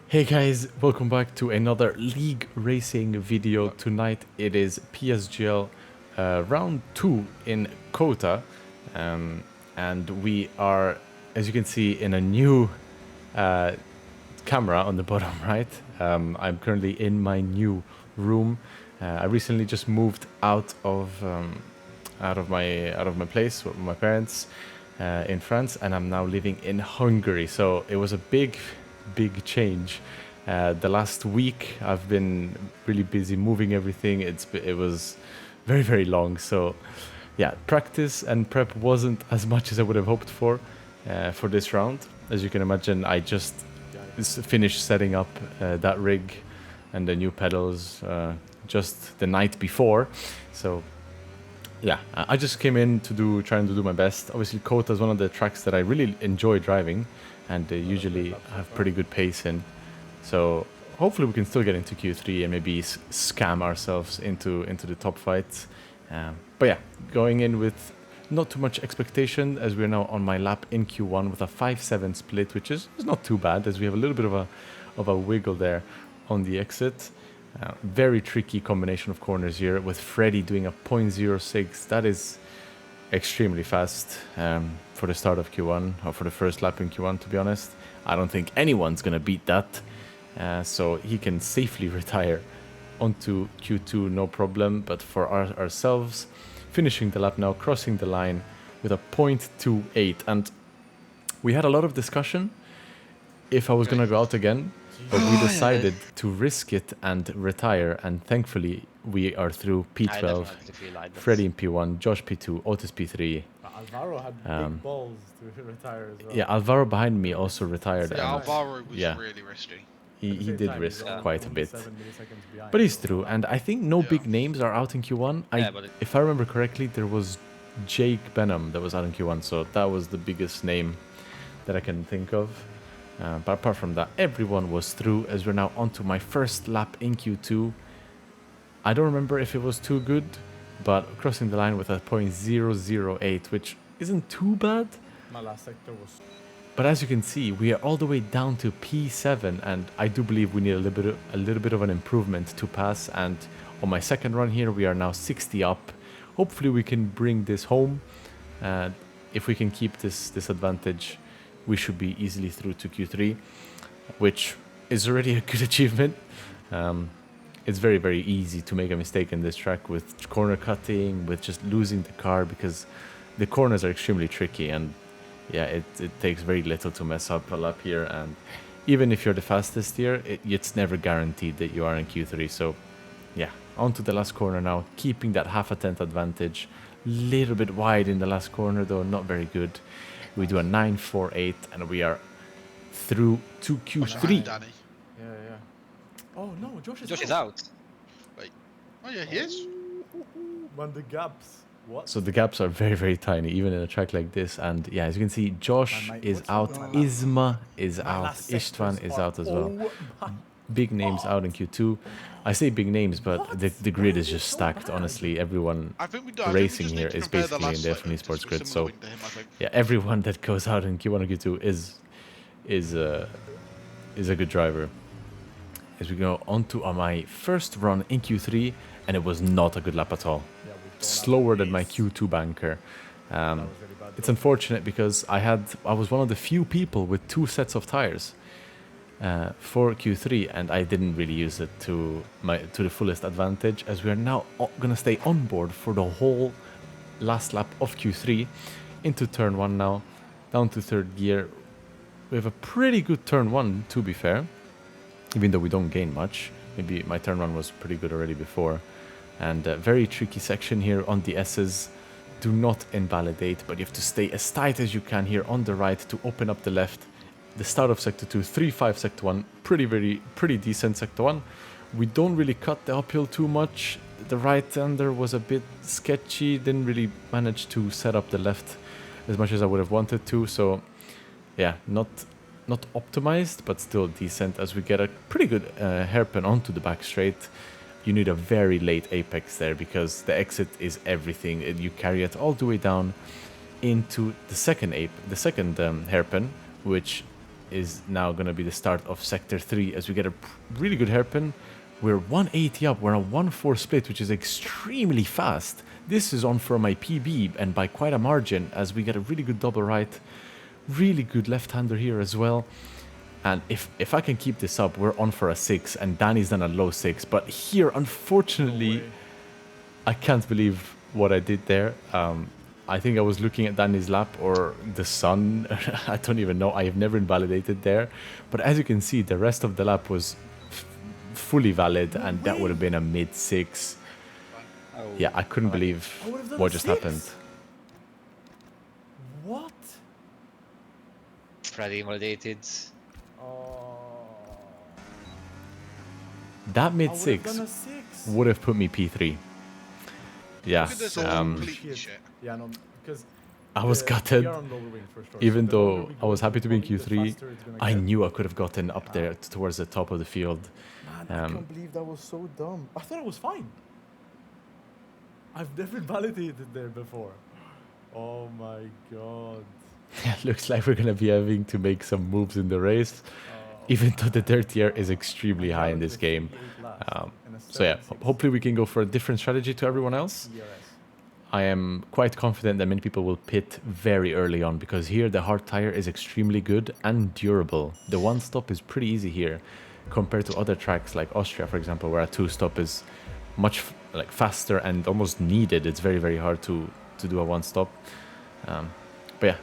Hey guys, welcome back to another league racing video. Tonight it is PSGL round 2 in COTA, and we are, as you can see, in a new camera on the bottom right. I'm currently in my new room. I recently just moved out of my place with my parents in France, and I'm now living in Hungary. So it was a big change. The last week I've been really busy moving everything. It was very long. So yeah, practice and prep wasn't as much as I would have hoped for this round. As you can imagine, I just finished setting up that rig and the new pedals just the night before. So yeah, I just came in to trying to do my best. Obviously, COTA is one of the tracks that I really enjoy driving, and they usually have pretty good pace in. So hopefully we can still get into Q3 and maybe scam ourselves into the top fights. But yeah, going in with not too much expectation, as we're now on my lap in Q1 with a 5-7 split, which is not too bad, as we have a little bit of a wiggle there on the exit. Very tricky combination of corners here, with Freddy doing a 0.06. That is extremely fast for the start of Q1, or for the first lap in Q1, to be honest. I don't think anyone's going to beat that. So he can safely retire onto Q2, no problem. But for ourselves, finishing the lap now, crossing the line with a 0.28. And we had a lot of discussion if I was going to go out again. But we decided to risk it and retire, and thankfully we are through P12, Freddy in P1, Josh P2, Otis P3. Alvaro had big balls to retire as well. Yeah, Alvaro behind me also retired. Yeah, Alvaro was really risky. He did risk quite a bit. But he's through, and I think no big names are out in Q1. If I remember correctly, there was Jake Benham that was out in Q1, so that was the biggest name that I can think of. But apart from that, everyone was through, as we're now onto my first lap in Q2. I don't remember if it was too good, but crossing the line with a 0.008, which isn't too bad. My last sector was... But as you can see, we are all the way down to P7, and I do believe we need a little bit of an improvement to pass. And on my second run here, we are now 60 up. Hopefully we can bring this home. If we can keep this advantage, we should be easily through to Q3, which is already a good achievement. It's very easy to make a mistake in this track with corner cutting, with just losing the car, because the corners are extremely tricky, and yeah, it takes very little to mess up a lap here. And even if you're the fastest here, it's never guaranteed that you are in Q3. So yeah, on to the last corner now, keeping that half a tenth advantage. Little bit wide in the last corner though, not very good. We do a 9.48 and we are through to Q3. Danny. Yeah. Oh no, Josh is out. Wait. Oh yeah, he is. When the gaps. What? So the gaps are very tiny, even in a track like this. And yeah, as you can see, Josh is out, Isma is out, Istvan is out as well. Big names out in Q2. I say big names, but the grid is just stacked, honestly. Everyone racing here is basically in the F1 Esports grid. So yeah, everyone that goes out in Q1 and Q2 is a good driver. As we go on to my first run in Q3, and it was not a good lap at all. Slower than my Q2 banker. It's unfortunate because I was one of the few people with 2 sets of tires for Q3, and I didn't really use it to the fullest advantage, as we are now gonna stay on board for the whole last lap of Q3 into turn 1 now, down to third gear. We have a pretty good turn 1, to be fair, even though we don't gain much. Maybe my turn 1 was pretty good already before. And a very tricky section here on the S's. Do not invalidate, but you have to stay as tight as you can here on the right to open up the left. The start of sector 2, 3.5 sector 1, pretty decent sector 1. We don't really cut the uphill too much. The right-hander was a bit sketchy, didn't really manage to set up the left as much as I would have wanted to. So yeah, not optimized, but still decent, as we get a pretty good hairpin onto the back straight. You need a very late apex there, because the exit is everything. You carry it all the way down into the second hairpin, which is now going to be the start of Sector 3 as we get a really good hairpin. We're 180 up. We're on 1-4 split, which is extremely fast. This is on for my PB and by quite a margin as we get a really good double right. Really good left-hander here as well. And if I can keep this up, we're on for a 6 and Danny's done a low 6. But here, unfortunately, No way. I can't believe what I did there. I think I was looking at Danny's lap or the sun. I don't even know. I have never invalidated there. But as you can see, the rest of the lap was fully valid and that would have been a mid-6. Oh, Yeah, I couldn't believe I would have done what a just 6. happened. What? Freddy invalidated. Oh. That I would have mid-6 done a 6. would have put me P3. Yeah, Look at this complete shit. Yeah, no, because I was gutted. we are on lower wing for sure. Even So the lower though we I was go, happy to be in probably the Q3, faster it's gonna I get. knew I could have gotten up there towards the top of the field. Man, I can't believe that was so dumb. I thought it was fine. I've never validated there before. Oh my god. Looks like we're going to be having to make some moves in the race, even though the dirty air is extremely high in this game. So yeah, hopefully we can go for a different strategy to everyone else. I am quite confident that many people will pit very early on because here the hard tire is extremely good and durable. The one stop is pretty easy here compared to other tracks like Austria, for example, where a 2-stop is much like faster and almost needed. It's very, very hard to do a 1-stop. But yeah,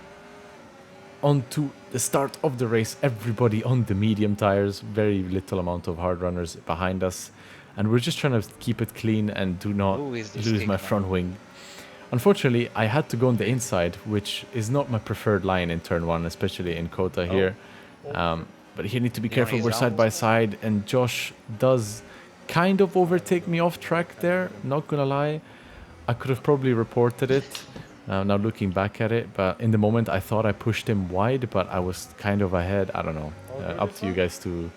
on to the start of the race. Everybody on the medium tires, very little amount of hard runners behind us. And we're just trying to keep it clean and do not Who is this lose kick my now? front wing. Unfortunately, I had to go on the inside, which is not my preferred line in turn 1, especially in COTA here. But here need to be You know, careful. he's We're side out. by side, and Josh does kind of overtake me off track there. Not gonna lie, I could have probably reported it. Now looking back at it, but in the moment I thought I pushed him wide, but I was kind of ahead. I don't know. Up to you guys to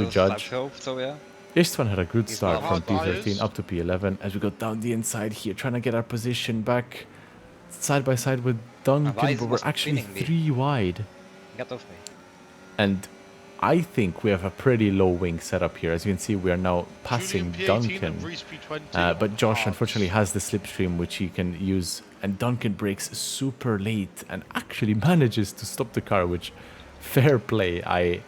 judge. I hope so, yeah. Istvan had a good He's start got from hard P13 tires. up to P11 as we got down the inside here, trying to get our position back side by side with Duncan, why is but we're Musk actually pinning me? 3 wide. Get off me. And I think we have a pretty low wing setup here. As you can see, we are now passing Julian P18 Duncan. and Reese P20 But Josh hards. unfortunately has the slipstream which he can use, and Duncan brakes super late and actually manages to stop the car, which fair play. I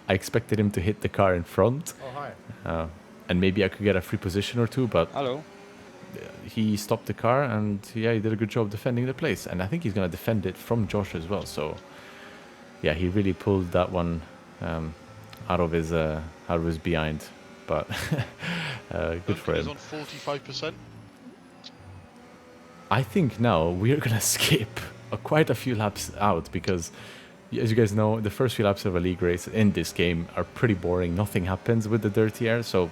expected him to hit the car in front, Oh, hi. and maybe I could get a free position or two, but Hello. he stopped the car and yeah, he did a good job defending the place, and I think he's going to defend it from Josh as well. So yeah, he really pulled that one out of his behind, but good for Duncan him. is on 45%. I think now we are gonna skip quite a few laps out because, as you guys know, the first few laps of a league race in this game are pretty boring. Nothing happens with the dirty air, so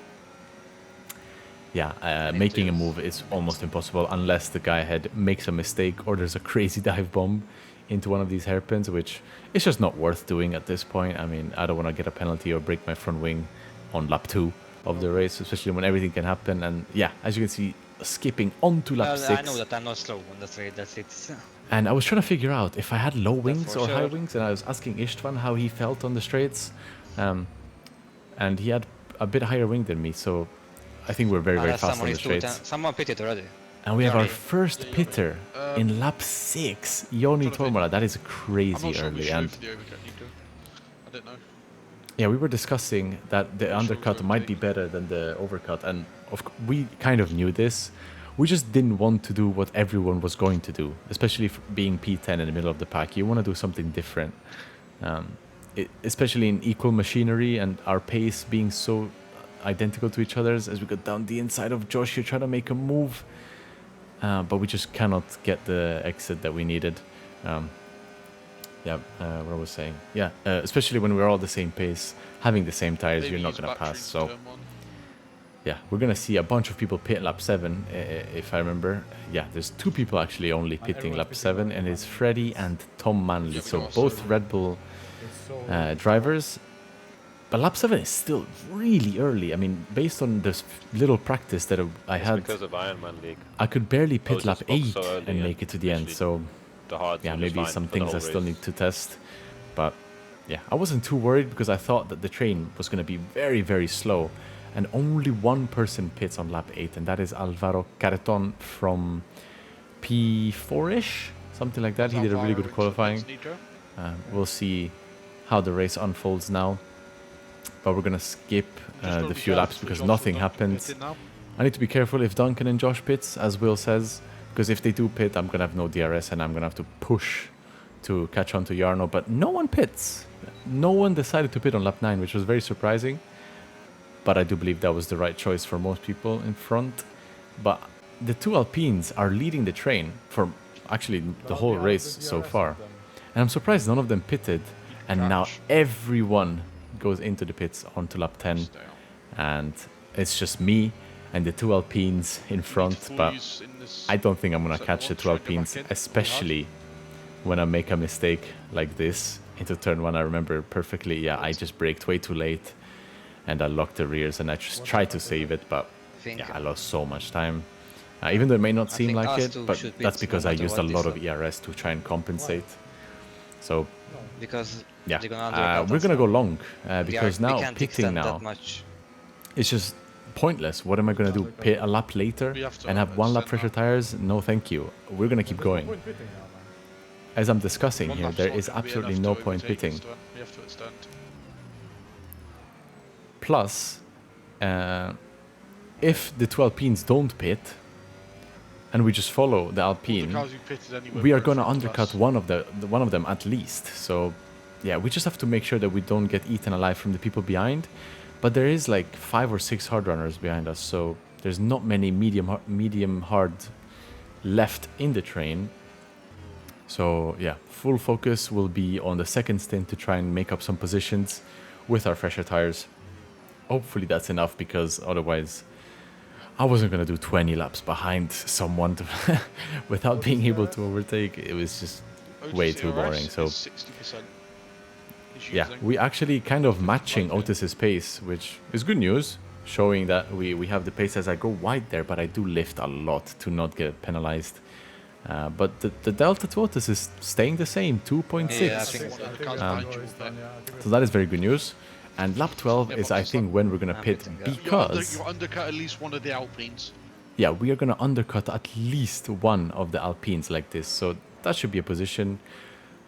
yeah, making a move is almost impossible unless the guy ahead makes a mistake or there's a crazy dive bomb into one of these hairpins, which is just not worth doing at this point. I mean, I don't want to get a penalty or break my front wing on lap 2 of the race, especially when everything can happen. And yeah, as you can see, skipping onto lap 6. I know that I'm not slow on the straight, that's it. And I was trying to figure out if I had low wings for or high sure. wings, and I was asking Istvan how he felt on the straights, and he had a bit higher wing than me, so I think we're very, very fast on the straights. Someone pitted already. And we have our Johnny. first pitter in lap 6, Joni Tormala. That is I'm crazy not sure we early. should And for the overcut, Nico. I don't know. yeah, we were discussing that the Sure, undercut sure, might be better than the overcut, and we kind of knew this. We just didn't want to do what everyone was going to do, especially being P10 in the middle of the pack. You want to do something different, especially in equal machinery and our pace being so identical to each other's. As we got down the inside of Josh, you're trying to make a move, but we just cannot get the exit that we needed. What I was saying. Yeah, especially when we're all the same pace, having the same tires, Maybe you're not use going to battery pass. in So turn 1. yeah, we're going to see a bunch of people pit lap 7, if I remember. Yeah, there's 2 people actually only pitting everyone's lap pitting 7, lap and it's 1. Freddie and Tom Manley. Yeah, we So got both so- Red Bull It's so drivers. But lap 7 is still really early. I mean, based on this little practice that I It's had, because of Ironman League. I could barely pit just lap spoke 8 so early and and make it to the end. literally So The hard yeah, was maybe fine some for the things I whole still race. need to test. But yeah, I wasn't too worried because I thought that the train was going to be very, very slow. And only one person pits on lap 8, and that is Alvaro Carreton from P4-ish, something like that. He did a really good qualifying. We'll see how the race unfolds now. But we're going to skip the few laps because nothing happened. I need to be careful if Duncan and Josh pits, as Will says, because if they do pit, I'm going to have no DRS and I'm going to have to push to catch on to Jarno. But no one pits. No one decided to pit on lap 9, which was very surprising. But I do believe that was the right choice for most people in front. But the two Alpines are leading the train for actually the whole race so far. And I'm surprised none of them pitted. And now everyone goes into the pits onto lap 10. And it's just me and the two Alpines in front. But I don't think I'm going to catch the two Alpines, especially when I make a mistake like this into turn 1. I remember perfectly, yeah, I just braked way too late. And I locked the rears and I just tried to save it, but yeah, I lost so much time. Even though it may not seem like it, but that's because I used a lot of ERS to try and compensate. So, Because yeah, we're going to go long because now pitting now, it's just pointless. What am I going to do? Pit a lap later and have one lap fresher tires? No, thank you. We're going to keep going. As I'm discussing here, there is absolutely no point pitting. Plus, if the two Alpines don't pit, and we just follow the Alpine, we are going to undercut one of them at least. So, yeah, we just have to make sure that we don't get eaten alive from the people behind. But there is like 5 or 6 hard runners behind us, so there's not many medium hard left in the train. So, yeah, full focus will be on the second stint to try and make up some positions with our fresher tires. Hopefully that's enough, because otherwise I wasn't going to do 20 laps behind someone without being able to overtake. It was just way too boring. So yeah, we actually kind of matching Otis's pace, which is good news, showing that we have the pace as I go wide there, but I do lift a lot to not get penalized. But the delta to Otis is staying the same, 2.6. Yeah, so that is very good news. And lap 12 is, I think, when we're going to pit, because... You undercut at least one of the Alpines. Yeah, we are going to undercut at least one of the Alpines like this. So that should be a position.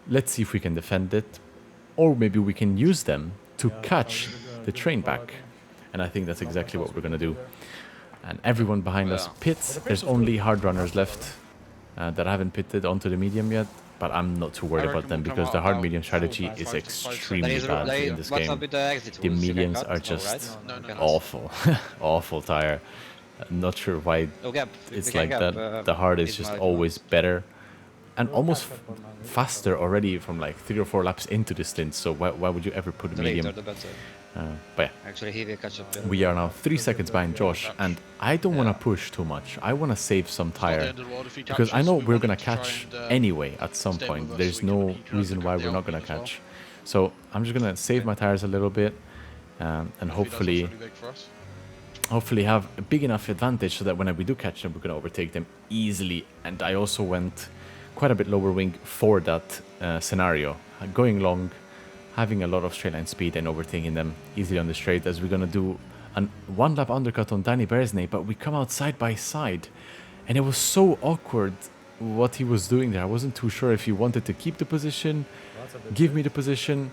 Let's see if we can defend it. Or maybe we can use them to catch the train back. And I think that's exactly what we're going to do. And everyone behind us pits. There's only hard runners left that haven't pitted onto the medium yet. But I'm not too worried about them, because the hard medium strategy is extremely bad in this game. The mediums are just awful. Awful tire. Not sure why it's like that. The hard is just always better. And almost faster already from like 3 or 4 laps into the stint. So why would you ever put a medium? But yeah, actually he will catch up. we are now 3 seconds behind Josh, and I don't want to push too much. I want to save some tire, because I know we're going to catch anyway at some point. There's no reason why we're not going to catch. So I'm just going to save my tires a little bit, and hopefully have a big enough advantage so that when we do catch them, we're going to overtake them easily. And I also went quite a bit lower wing for that scenario, going long, having a lot of straight line speed and overtaking them easily on the straight, as we're going to do an 1 lap undercut on Danny Beresney, but we come out side by side. And it was so awkward what he was doing there. I wasn't too sure if he wanted to keep the position, give me the position.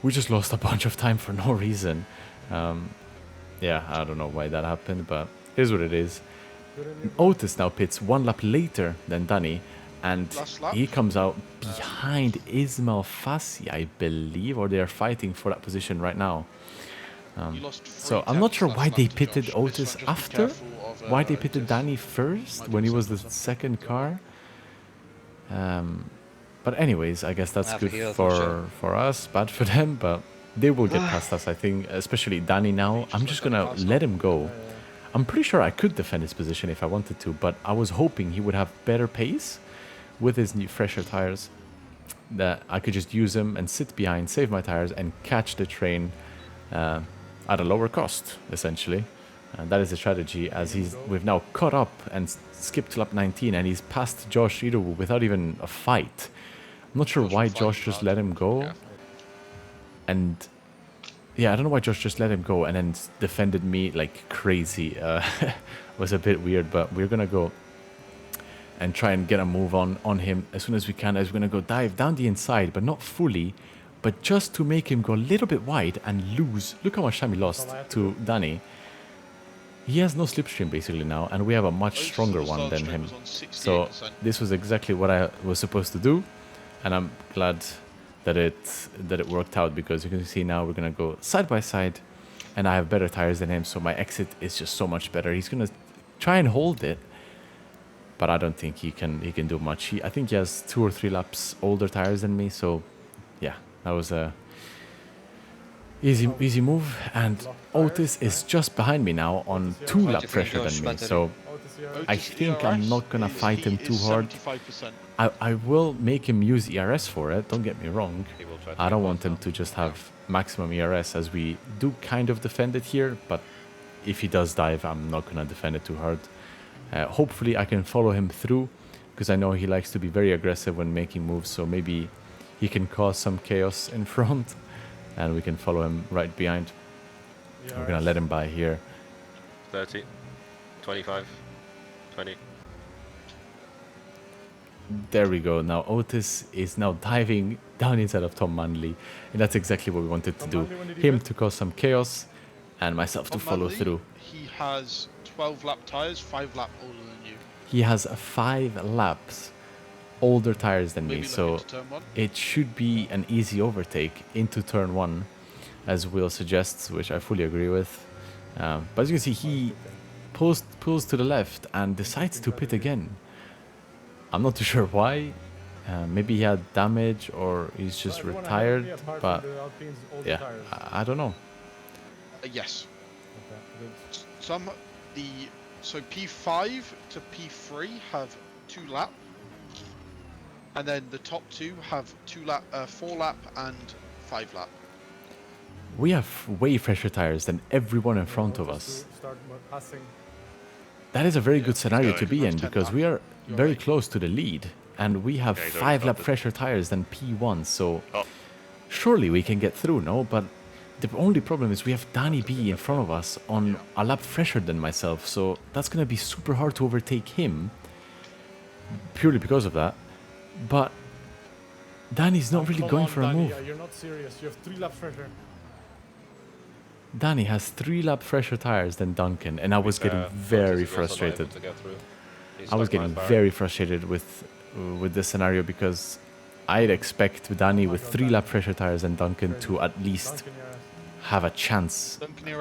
We just lost a bunch of time for no reason. Yeah, I don't know why that happened, but here's what it is. Otis now pits 1 lap later than Danny, and he comes out behind Ismail Fassi, I believe, or they are fighting for that position right now. So I'm not sure why they pitted Otis after, why they pitted Danny first when he was the second car. But anyways, I guess that's good for us, bad for them, but they will get past us, I think, especially Danny now. I'm just going to let him go. I'm pretty sure I could defend his position if I wanted to, but I was hoping he would have better pace with his new fresher tires, that I could just use them and sit behind, save my tires, and catch the train at a lower cost, essentially. And that is the strategy, as we've now caught up and skipped to lap 19, and he's passed Josh Idowu without even a fight. I'm not sure why Josh just let him go. And yeah, I don't know why Josh just let him go and then defended me like crazy. Was a bit weird, but we're gonna go and try and get a move on him as soon as we can. As we're gonna go dive down the inside, but not fully, but just to make him go a little bit wide and lose. Look how much time he lost to Danny. He has no slipstream basically now, and we have a much stronger one than him. So this was exactly what I was supposed to do, and I'm glad that it worked out, because you can see now we're gonna go side by side, and I have better tires than him, so my exit is just so much better. He's gonna try and hold it, but I don't think he can do much. I think he has 2 or 3 laps older tires than me, so yeah, that was a easy move. And Otis is just behind me now on 2 lap pressure than me, so I think I'm not gonna fight him too hard. I will make him use ERS for it, don't get me wrong. I don't want him to just have maximum ERS, as we do kind of defend it here, but if he does dive, I'm not gonna defend it too hard. Hopefully I can follow him through, because I know he likes to be very aggressive when making moves, so maybe he can cause some chaos in front and we can follow him right behind. Yeah, We're gonna let him by here. 30, 25, 20. There we go. Now Otis is now diving down inside of Tom Manley, and that's exactly what we wanted to do. Him to cause some chaos, and myself to follow through. He has 12 lap tires, 5 lap older than you. He has 5 laps older tires than me, Maybe so look into turn 1. it should be an easy overtake into turn 1, as Will suggests, which I fully agree with. But as you can see, he pulls to the left and decides to pit again. I'm not too sure why. Maybe he had damage or he's just retired, but yeah, I don't know. Yes. So P5 to P3 have 2 lap, and then the top 2 have 4 lap and 5 lap. We have way fresher tires than everyone in front of us. That is a very good scenario to be in, because we are very close to the lead, and we have 5 lap fresher tires than P1, so surely we can get through, no? But the only problem is we have Danny B in front of us on a lap fresher than myself, so that's going to be super hard to overtake him, purely because of that. But Danny's not really going for a move. You're not serious. You have 3 laps fresher. Danny has 3 lap fresher tires than Duncan, and I was getting very frustrated. I was getting very frustrated with this scenario, because I'd expect Danny with 3 lap fresher tires than Duncan to at least have a chance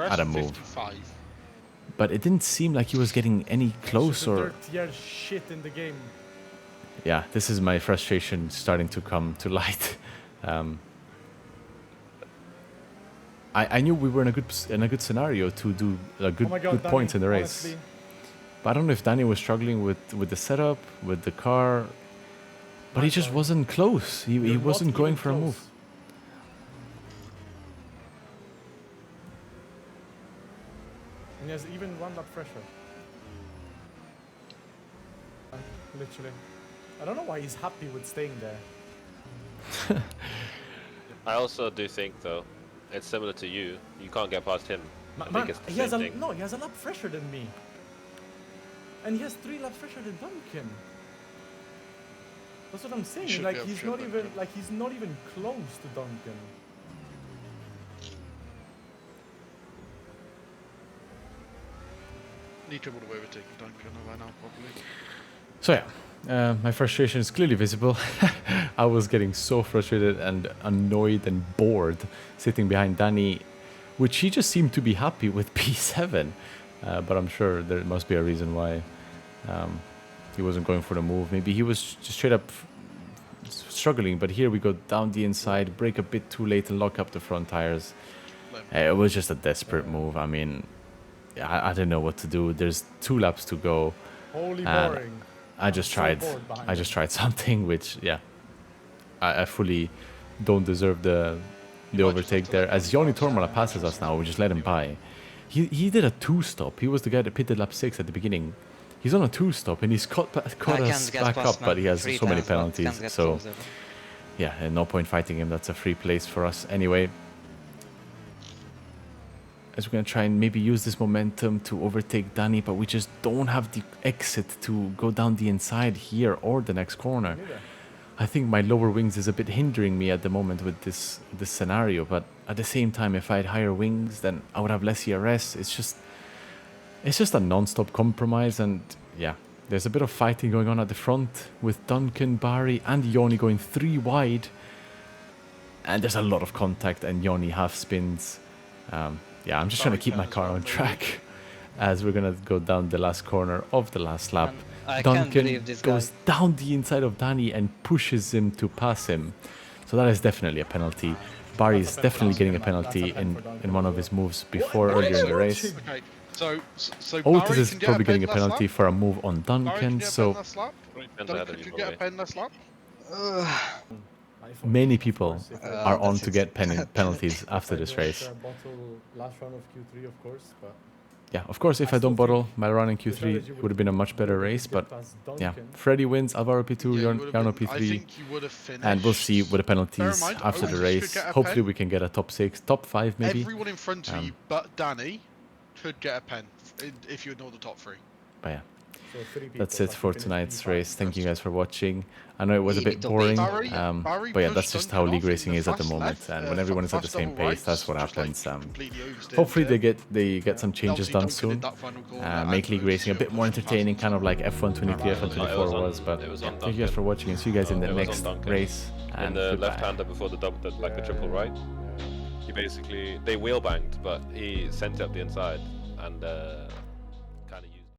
at a move. 55. But it didn't seem like he was getting any close, or shit in the game. yeah, this is my frustration starting to come to light. I knew we were in a good scenario to do good points in the race. Honestly. But I don't know if Danny was struggling with the setup, with the car, but he just wasn't close. He wasn't going for a move. And he has even 1 lap fresher. Literally. I don't know why he's happy with staying there. I also do think, though, it's similar to you. You can't get past him. I think it's the he has same thing. he has a lap fresher than me. And he has 3 laps fresher than Duncan. That's what I'm saying. should Like be able he's to not get even he's not even close to Duncan. Need trouble to overtake Duncan right now, probably. So yeah, my frustration is clearly visible. I was getting so frustrated and annoyed and bored sitting behind Danny, which he just seemed to be happy with P7. But I'm sure there must be a reason why he wasn't going for the move. Maybe he was just straight up struggling. But here we go down the inside, brake a bit too late and lock up the front tires. It was just a desperate move. I mean, I didn't know what to do. There's 2 laps to go. Holy boring. I just tried something, which yeah, I fully don't deserve the overtake there. As Joni Tormala passes us now, we just let him by. He did a 2-stop. He was the guy that pitted lap 6 at the beginning. He's on a 2-stop and he's caught us back up, but he has so many penalties. So yeah, and no point fighting him. That's a free place for us anyway. as we're gonna try and maybe use this momentum to overtake Danny, but we just don't have the exit to go down the inside here or the next corner. Neither. I think my lower wings is a bit hindering me at the moment with this scenario, but at the same time, if I had higher wings, then I would have less ERS. It's just a non-stop compromise, and yeah, there's a bit of fighting going on at the front with Duncan, Barry, and Yoni going 3 wide, and there's a lot of contact, and Yoni half spins. Yeah, I'm just trying to keep my car on track as we're gonna go down the last corner of the last lap. I can't Duncan believe this guy. goes down the inside of Danny and pushes him to pass him. So that is definitely a penalty. Barry is definitely getting a penalty in one of his moves before earlier in the race. Okay, so Otis Barry is can get probably a getting a pen last penalty lap. for a move on Barry can Duncan. get a So pen last lap. Depends on Duncan you, can get a probably. pen last lap. many people are on that's to it. get penalties after this race. Bottle last round of Q3, of course, but Yeah, of course, if I don't bottle my run in Q3, it would have been a much better race. But yeah, Freddy wins, Alvaro P2, Yeah, you would've Jarno been- I P3. think you would have finished. And we'll see with the penalties Bear in mind, after the Otis could race. get a Hopefully, pen. we can get a top 6, top 5 maybe. Everyone in front of you but Danny could get a pen if you ignore the top 3. But yeah, so 3 people, that's it but for you finished tonight's P5. race. Thank you guys for watching. I know it was a Leave bit it to boring, Barry- Barry but yeah, pushed that's just how Duncan league off in racing the is at the fast moment. left, And when everyone is at the fast same double pace, that's what rights, just, like, happens. completely oversteered Hopefully, there. they get some changes Obviously, done Duncan soon. did that final corner Make and league was, racing a you bit know, more pushing entertaining, past kind of like F123, It was F124 on- was. But it was yeah, on thank you guys Duncan. for watching, and see you guys in the It was on next Duncan. race. In And the goodbye. left-hander before the double, like the triple right, he basically they wheel banged, but he sent it up the inside, and